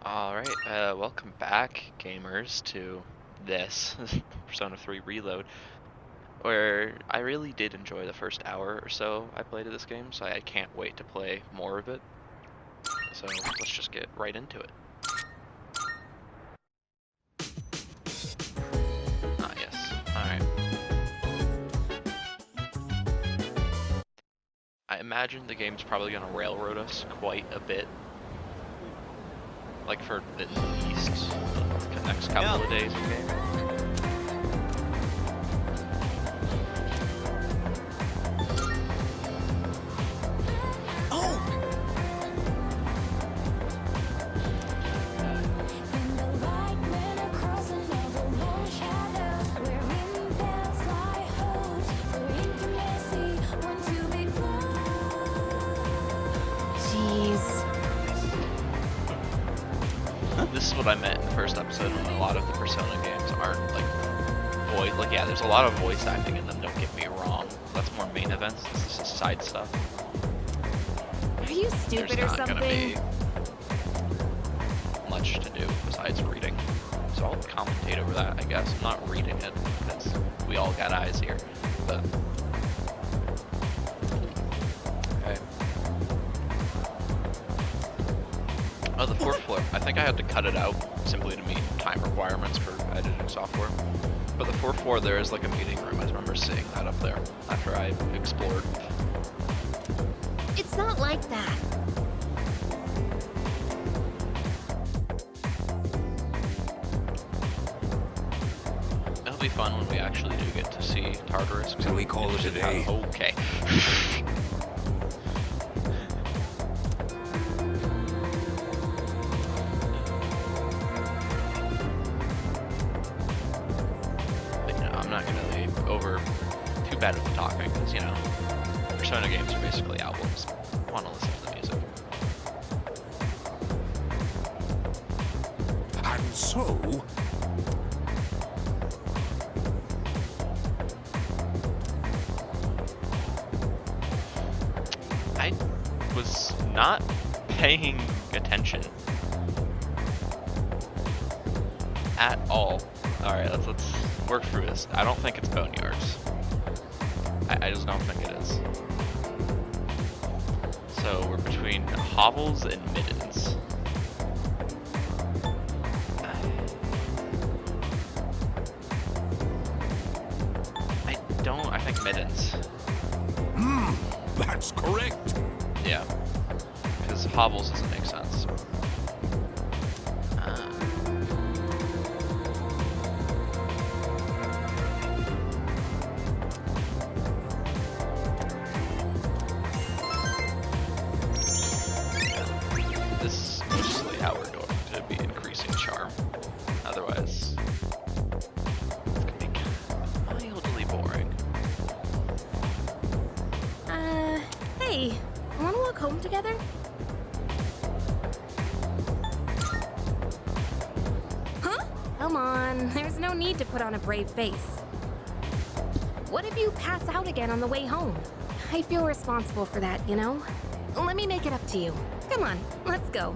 Alright, welcome back, gamers, to this Persona 3 Reload, where I really did enjoy the first hour or so I played of this game, so I can't wait to play more of it. So let's just get right into it. Ah, yes. Alright. I imagine the game's probably going to railroad us quite a bit. Like for at least the next couple of days of game. This is what I meant in the first episode when a lot of the Persona games aren't yeah, there's a lot of voice acting in them, don't get me wrong. That's more main events, this is side stuff. Are you stupid There's or not gonna something? be much to do besides reading. So I'll commentate over that, I guess. I'm not reading it, because we all got eyes here. But okay. Oh, the fourth floor. I think I had to cut it out simply to meet time requirements for editing software. But the fourth floor there is like a meeting room. I remember seeing that up there after I explored. It's not like that. It'll be fun when we actually do get to see Tartarus. Can we call it a day? Okay. But no, I'm not gonna leave over too bad of the talking, because, you know, Persona games are basically albums. I want to listen to the music. And so, I was not paying attention at all. Alright, let's work through this. I don't think it's Boneyards. I just don't think it is. So we're between Hovels and Middens. I think Middens. that's correct. Yeah. Because Hovels doesn't make sense. This is mostly how we're going to be increasing charm. Otherwise, it's gonna be mildly boring. Hey, wanna walk home together? Huh? Come on, there's no need to put on a brave face. What if you pass out again on the way home? I feel responsible for that, you know? Let me make it up to you. Come on, let's go.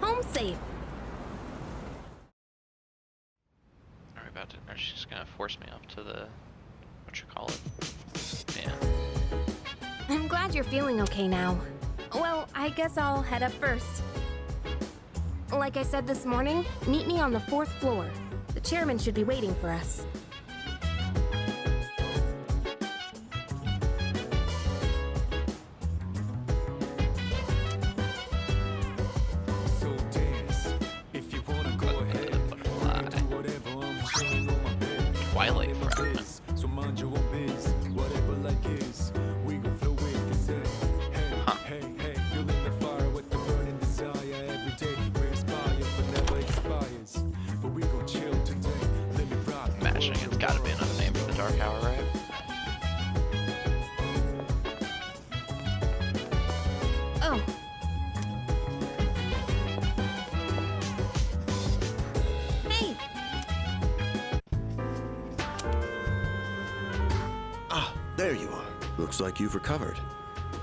Home safe. Are she just gonna force me up to the, what you call it? Yeah. I'm glad you're feeling okay now. Well, I guess I'll head up first. Like I said this morning, meet me on the 4th floor. The chairman should be waiting for us. So dance. If you wanna go ahead, do whatever. I'm chilling on my bed. Twilight Fragment. So mind your own biz. Whatever like is, we gon' flow with the set. Hey, hey, feeling the fire with the burning desire. Every day we inspire, but never expires. But we gon' chill today. Let me rock. Imagining it's gotta be another name for the Dark Hour, right? Oh. Hey, Ah, there you are. Looks like you've recovered.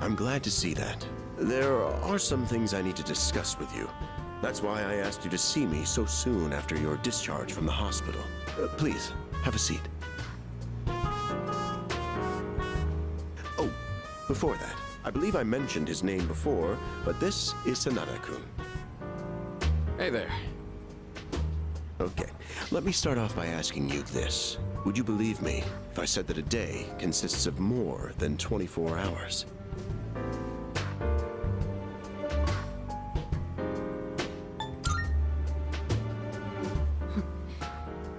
I'm glad to see that. There are some things I need to discuss with you. That's why I asked you to see me so soon after your discharge from the hospital. Please, have a seat. Oh, before that, I believe I mentioned his name before, but this is Sanada-kun. Hey there. Okay, let me start off by asking you this. Would you believe me if I said that a day consists of more than 24 hours?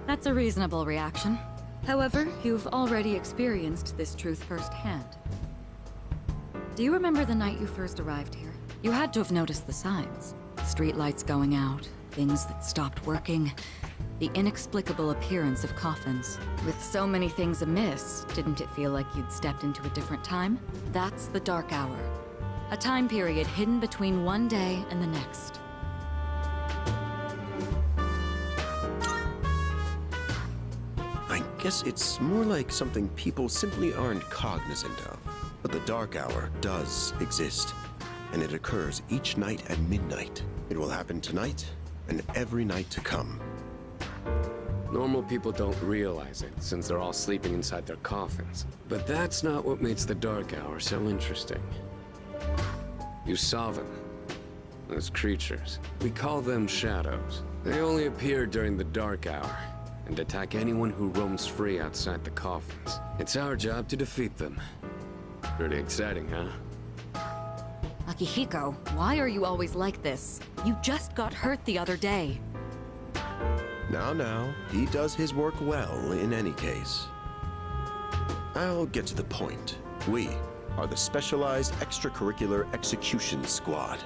That's a reasonable reaction. However, you've already experienced this truth firsthand. Do you remember the night you first arrived here? You had to have noticed the signs. Streetlights going out, things that stopped working, the inexplicable appearance of coffins. With so many things amiss, didn't it feel like you'd stepped into a different time? That's the Dark Hour. A time period hidden between one day and the next. I guess it's more like something people simply aren't cognizant of. But the Dark Hour does exist, and it occurs each night at midnight. It will happen tonight and every night to come. Normal people don't realize it, since they're all sleeping inside their coffins. But that's not what makes the Dark Hour so interesting. You saw them. Those creatures. We call them shadows. They only appear during the Dark Hour, and attack anyone who roams free outside the coffins. It's our job to defeat them. Pretty exciting, huh? Akihiko, why are you always like this? You just got hurt the other day. Now, he does his work well in any case. I'll get to the point. We are the Specialized Extracurricular Execution Squad.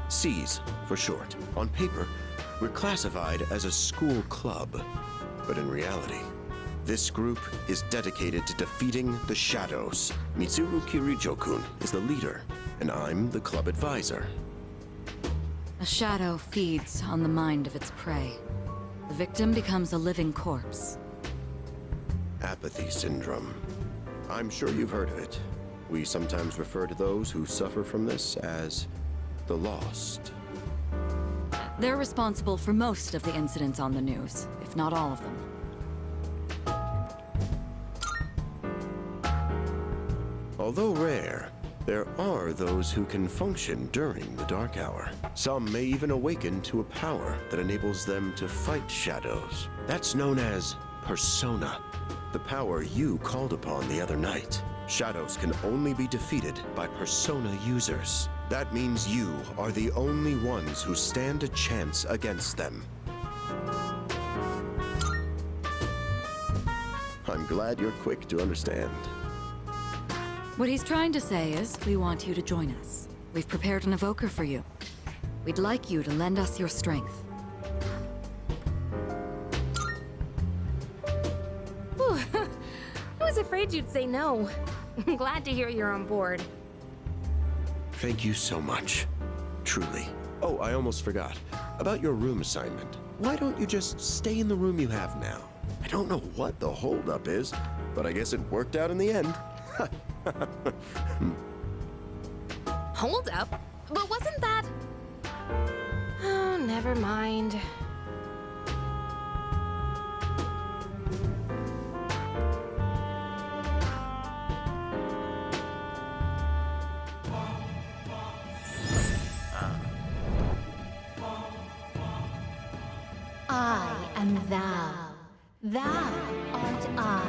SEAS for short. On paper, we're classified as a school club. But in reality, this group is dedicated to defeating the Shadows. Mitsuru Kirijo-kun is the leader, and I'm the club advisor. A shadow feeds on the mind of its prey. The victim becomes a living corpse. Apathy syndrome. I'm sure you've heard of it. We sometimes refer to those who suffer from this as the lost. They're responsible for most of the incidents on the news, if not all of them. Although rare, there are those who can function during the Dark Hour. Some may even awaken to a power that enables them to fight shadows. That's known as Persona, the power you called upon the other night. Shadows can only be defeated by Persona users. That means you are the only ones who stand a chance against them. I'm glad you're quick to understand. What he's trying to say is, we want you to join us. We've prepared an evoker for you. We'd like you to lend us your strength. Whew. I was afraid you'd say no. I'm glad to hear you're on board. Thank you so much. Truly. Oh, I almost forgot. About your room assignment. Why don't you just stay in the room you have now? I don't know what the holdup is, but I guess it worked out in the end. Hold up? But wasn't that... Oh, never mind. I am thou. Thou art I.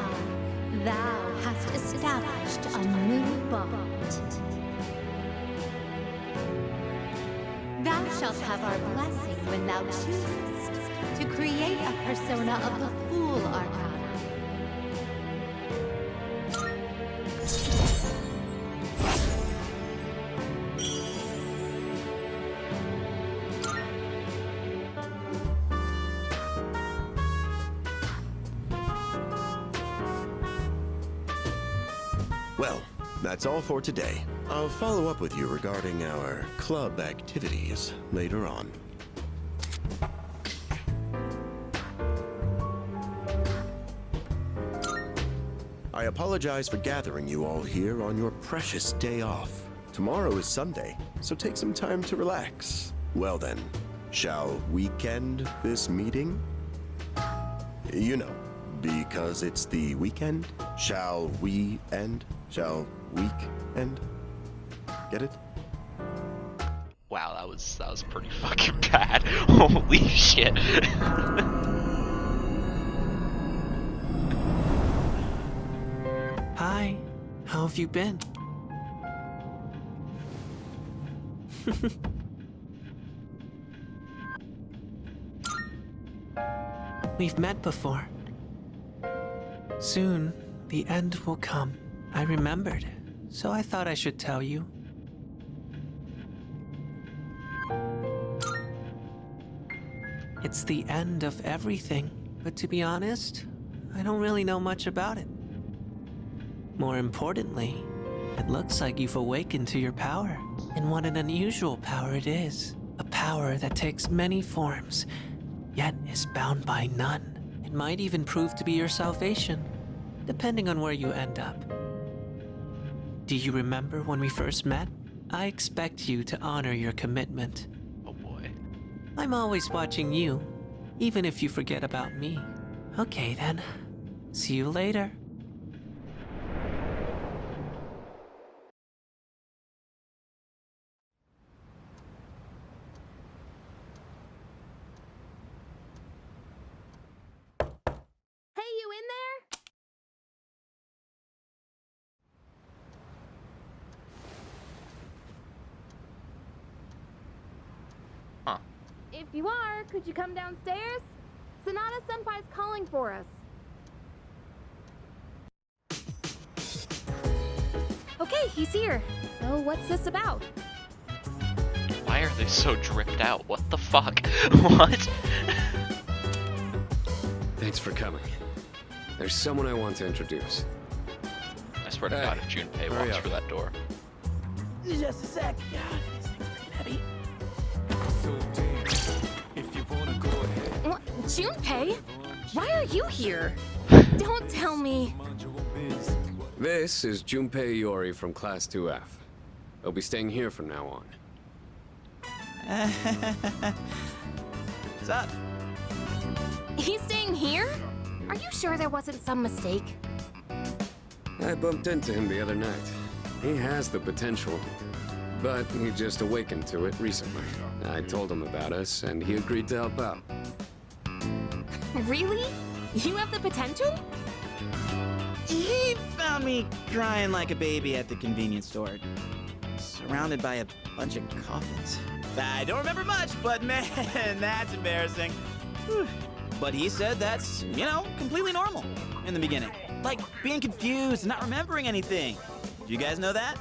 Thou hast established a new bond. Thou shalt have our blessing when thou choosest to create a persona of the Fool Arcana. Well, that's all for today. I'll follow up with you regarding our club activities later on. I I apologize for gathering you all here on your precious day off. Tomorrow is Sunday, so take some time to relax. Well then, shall weekend this meeting? You know, because it's the weekend. Shall we end? Shall week end? Get it? Wow, that was pretty fucking bad. Holy shit. Hi, how have you been? We've met before. Soon, the end will come. I remembered, so I thought I should tell you. It's the end of everything, but to be honest, I don't really know much about it. More importantly, it looks like you've awakened to your power. And what an unusual power it is. A power that takes many forms, yet is bound by none. It might even prove to be your salvation, depending on where you end up. Do you remember when we first met? I expect you to honor your commitment. Oh boy. I'm always watching you, even if you forget about me. Okay then. See you later. Hey, you in there? Huh. If you are, could you come downstairs? Sonata Senpai's calling for us. Okay, he's here. So what's this about? Why are they so dripped out? What the fuck? What? Thanks for coming. There's someone I want to introduce. I swear to Hey, God, if Junpei hurry walks up. through that door. Just a sec. God, this thing's pretty heavy. So damn, if you wanna go ahead, What? Junpei? Why are you here? Don't tell me. mind your own biz. This is Junpei Iori from Class 2F. He'll be staying here from now on. What's up? He's staying here? Are you sure there wasn't some mistake? I bumped into him the other night. He has the potential, but he just awakened to it recently. I told him about us, and he agreed to help out. Really? You have the potential? He found me crying like a baby at the convenience store, surrounded by a bunch of coffins. I don't remember much, but man, that's embarrassing. Whew. But he said that's, completely normal in the beginning. Like being confused and not remembering anything. Do you guys know that?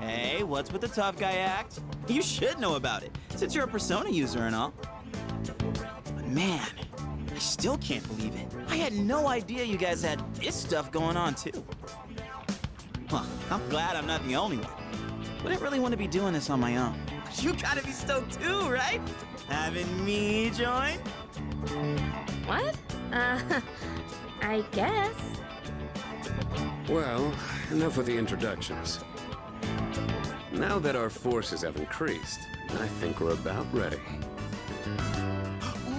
Hey, what's with the tough guy act? You should know about it, since you're a Persona user and all. But man, I still can't believe it. I had no idea you guys had this stuff going on too. Well, I'm glad I'm not the only one. Wouldn't really want to be doing this on my own. You gotta be stoked too, right? Having me join? What? I guess. Well, enough with the introductions. Now that our forces have increased, I think we're about ready.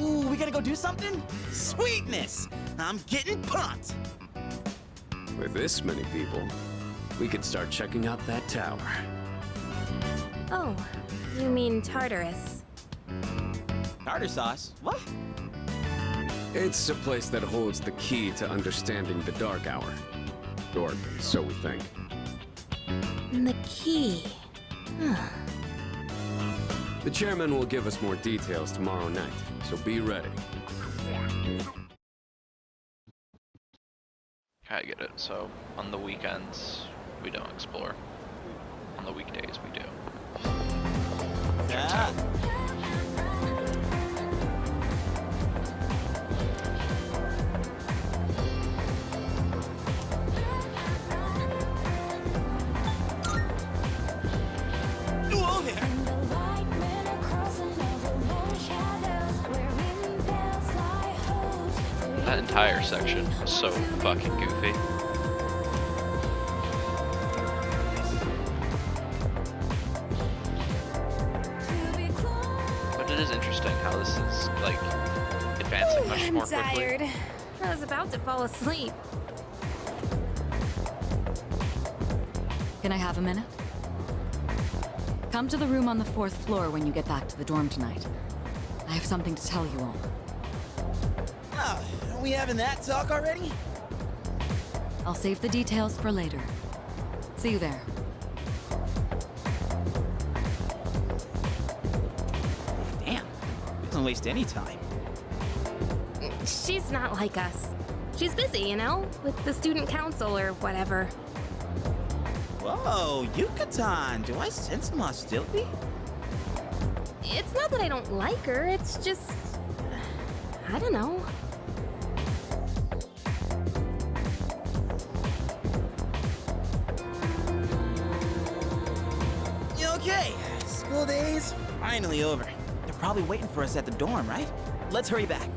Ooh, we gotta go do something? Sweetness! I'm getting pumped! With this many people, we could start checking out that tower. Oh, you mean Tartarus. Tartar sauce? What? It's a place that holds the key to understanding the Dark Hour. Or so we think. The key. The chairman will give us more details tomorrow night, so be ready. I get it. So, on the weekends, we don't explore. On the weekdays, we do. Ah. Whoa there! entire section was so fucking goofy. But it is interesting how this is, like, advancing much I'm more quickly. tired. I was about to fall asleep. Can I have a minute? Come to the room on the 4th floor when you get back to the dorm tonight. I have something to tell you all. Oh, are we having that talk already? I'll save the details for later. See you there. Damn, doesn't waste any time. She's not like us. She's busy, you know, with the student council or whatever. Whoa, Yucatan, do I sense some hostility? It's not that I don't like her, it's just... I don't know. Okay, school days finally over. They're probably waiting for us at the dorm, right? Let's hurry back.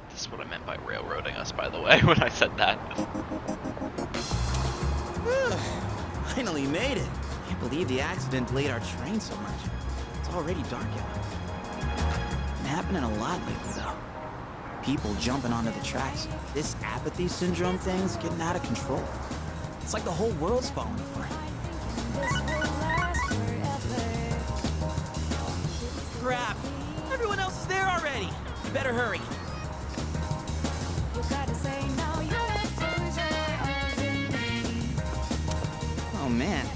This is what I meant by railroading us, by the way, when I said that. Finally made it. Can't believe the accident delayed our train so much. It's already dark out. Been happening a lot lately, though. People jumping onto the tracks. This apathy syndrome thing's getting out of control. It's like the whole world's falling apart. Crap! Everyone else is there already. You better hurry. Oh man,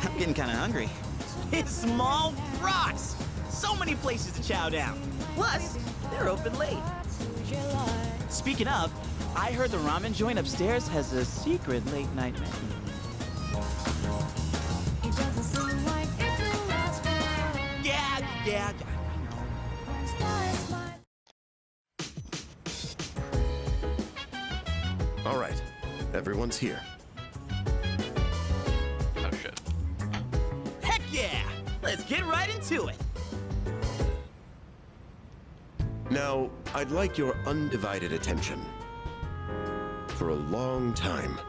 I'm getting kind of hungry. It's small rocks. So many places to chow down. Plus, they're open late. Speaking of, I heard the ramen joint upstairs has a secret late night menu. Yeah, All right, everyone's here. Oh shit. Heck yeah! Let's get right into it. Now, I'd like your undivided attention. For a long time,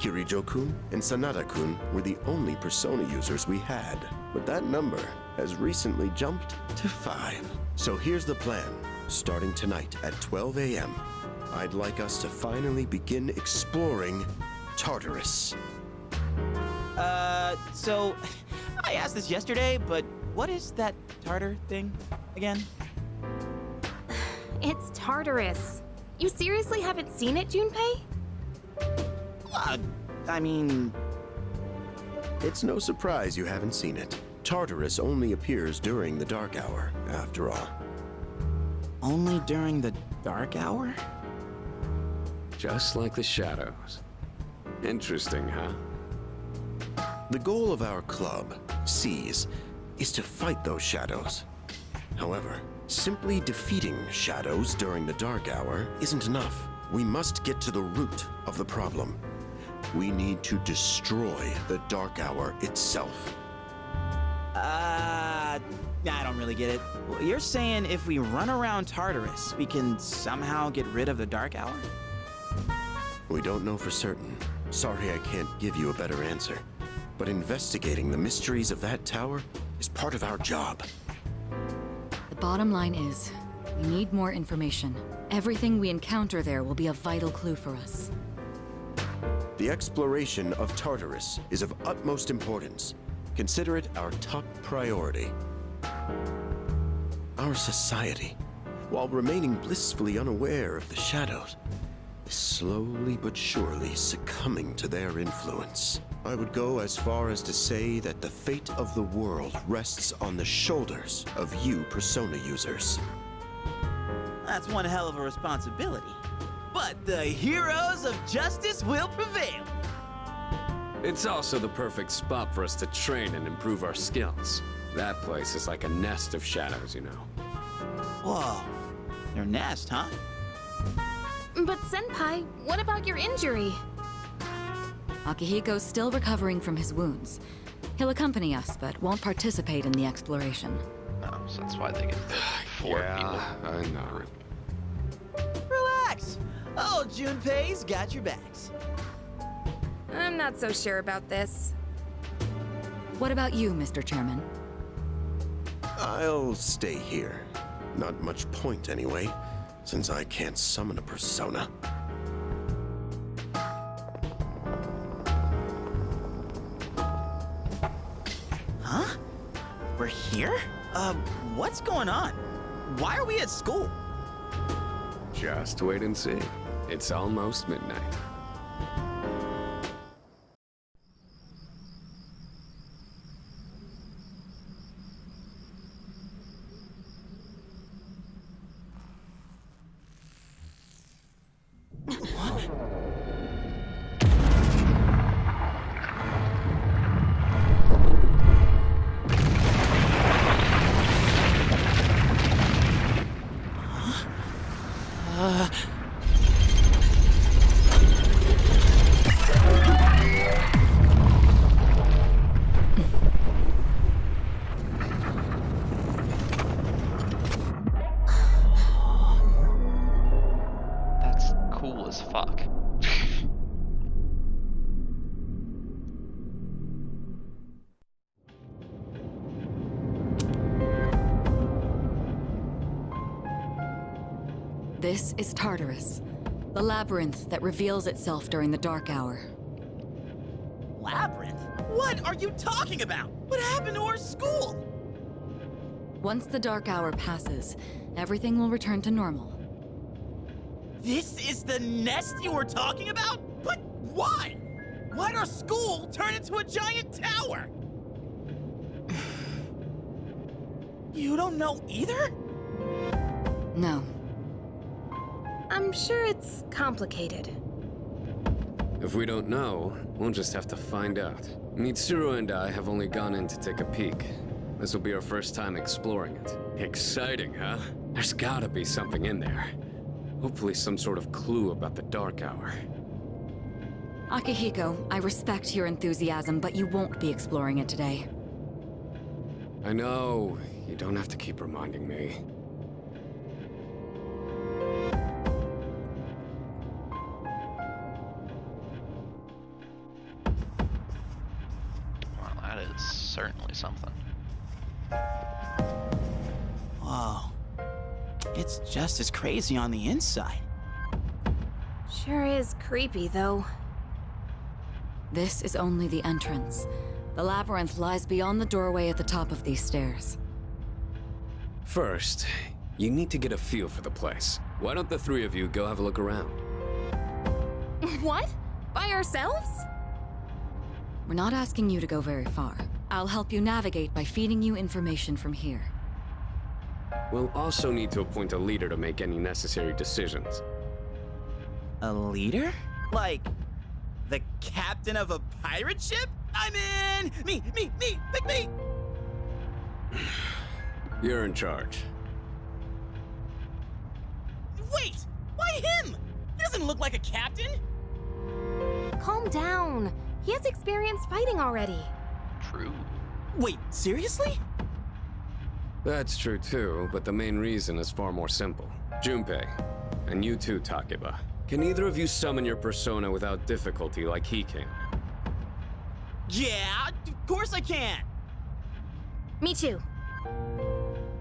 Kirijo-kun and Sanada-kun were the only Persona users we had, but that number has recently jumped to 5. So here's the plan. Starting tonight at 12 a.m., I'd like us to finally begin exploring Tartarus. So, I asked this yesterday, but what is that tartar thing again? It's Tartarus. You seriously haven't seen it, Junpei? I mean... It's no surprise you haven't seen it. Tartarus only appears during the dark hour, after all. Only during the dark hour? Just like the shadows. Interesting, huh? The goal of our club, Seize, is to fight those shadows. However, simply defeating shadows during the dark hour isn't enough. We must get to the root of the problem. We need to destroy the dark hour itself. I don't really get it. Well, you're saying if we run around Tartarus, we can somehow get rid of the dark hour? We don't know for certain. Sorry I can't give you a better answer. But investigating the mysteries of that tower is part of our job. The bottom line is, we need more information. Everything we encounter there will be a vital clue for us. The exploration of Tartarus is of utmost importance. Consider it our top priority. Our society, while remaining blissfully unaware of the shadows, is slowly but surely succumbing to their influence. I would go as far as to say that the fate of the world rests on the shoulders of you Persona users. That's one hell of a responsibility. But the heroes of justice will prevail. It's also the perfect spot for us to train and improve our skills. That place is like a nest of shadows, you know. Whoa, their nest, huh? But Senpai, what about your injury? Akihiko's still recovering from his wounds. He'll accompany us, but won't participate in the exploration. No, so that's why they get bit. 4 people. Yeah, I know. Relax. Oh, Junpei's got your backs. I'm not so sure about this. What about you, Mr. Chairman? I'll stay here. Not much point anyway, since I can't summon a persona. Huh? We're here? What's going on? Why are we at school? Just wait and see. It's almost midnight. That's cool as fuck. This is Tartarus, the labyrinth that reveals itself during the dark hour. Labyrinth? What are you talking about? What happened to our school? Once the dark hour passes, everything will return to normal. This is the nest you were talking about? But why? Why'd our school turn into a giant tower? You don't know either? No. I'm sure it's complicated. If we don't know, we'll just have to find out. Mitsuru and I have only gone in to take a peek. This will be our first time exploring it. Exciting, huh? There's gotta be something in there. Hopefully some sort of clue about the Dark Hour. Akihiko, I respect your enthusiasm, but you won't be exploring it today. I know. You don't have to keep reminding me. Well, that is certainly something. Whoa. It's just as crazy on the inside. Sure is creepy, though. This is only the entrance. The labyrinth lies beyond the doorway at the top of these stairs. First, you need to get a feel for the place. Why don't the three of you go have a look around? What? By ourselves? We're not asking you to go very far. I'll help you navigate by feeding you information from here. We'll also need to appoint a leader to make any necessary decisions. A leader? Like, the captain of a pirate ship? I'm in! Me! Pick me! You're in charge. Wait! Why him? He doesn't look like a captain! Calm down. He has experience fighting already. True. Wait, seriously? That's true too, but the main reason is far more simple. Junpei, and you too, Takeba. Can either of you summon your persona without difficulty like he can? Yeah, of course I can! Me too.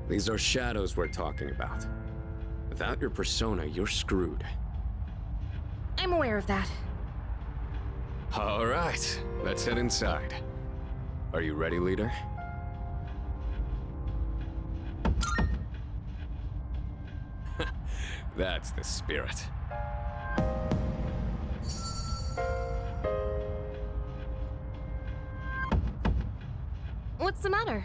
These are shadows we're talking about. Without your persona, you're screwed. I'm aware of that. All right, let's head inside. Are you ready, leader? That's the spirit. What's the matter?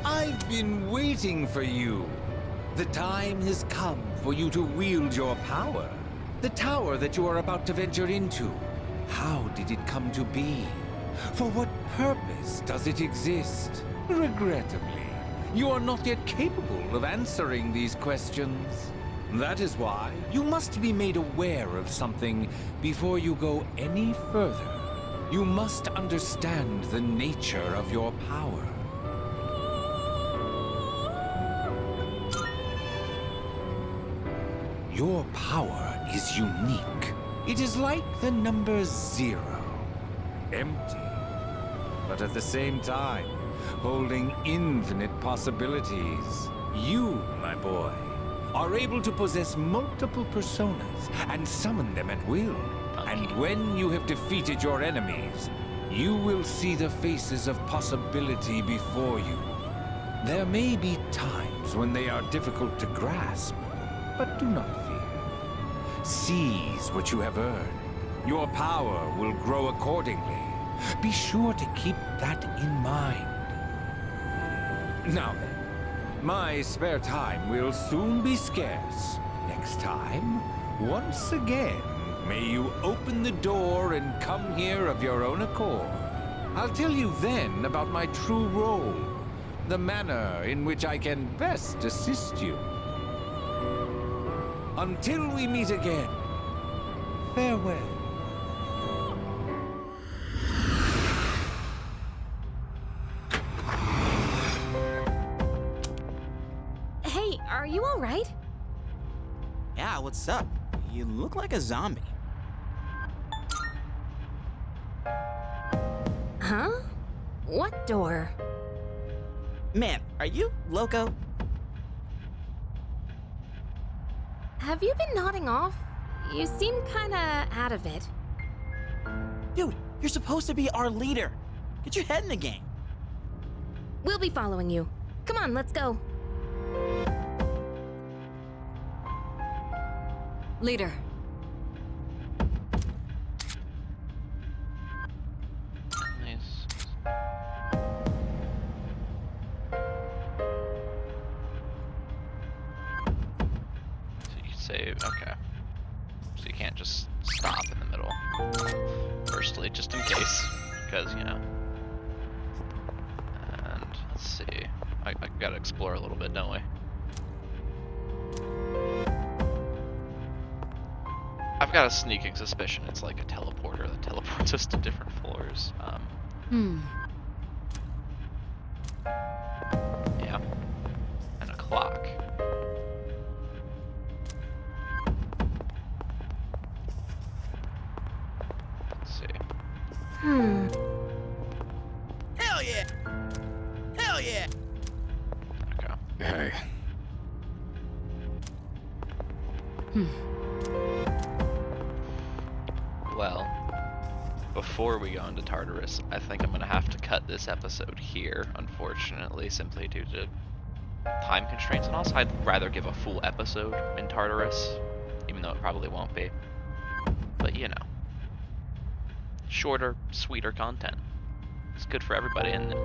I've been waiting for you. The time has come for you to wield your power. The tower that you are about to venture into. How did it come to be? For what purpose does it exist? Regrettably, You are not yet capable of answering these questions. That is why you must be made aware of something before you go any further. You must understand the nature of your power. Your power is unique. It is like the number 0. Empty, but at the same time, holding infinite possibilities. You, my boy, are able to possess multiple personas and summon them at will. And when you have defeated your enemies, you will see the faces of possibility before you. There may be times when they are difficult to grasp, but do not fear. Seize what you have earned. Your power will grow accordingly. Be sure to keep that in mind. Now then, my spare time will soon be scarce. Next time, once again, may you open the door and come here of your own accord. I'll tell you then about my true role, the manner in which I can best assist you. Until we meet again, farewell. Hey, are you all right? Yeah, what's up? You look like a zombie. Huh? What door? Man, are you loco? Have you been nodding off? You seem kinda out of it. Dude, you're supposed to be our leader. Get your head in the game. We'll be following you. Come on, let's go. Leader. Nice. So you can save, okay. So you can't just stop in the middle. Firstly, just in case, because, you know. And let's see. I gotta explore a little bit, don't we? I've got a sneaking suspicion it's like a teleporter that teleports us to different floors. Yeah. And a clock. Let's see. Hell yeah! Hell yeah! Okay. Hey. Well, before we go into Tartarus, I think I'm gonna have to cut this episode here, unfortunately, simply due to time constraints, and also I'd rather give a full episode in Tartarus, even though it probably won't be. But you know, shorter, sweeter content. It's good for everybody, isn't it?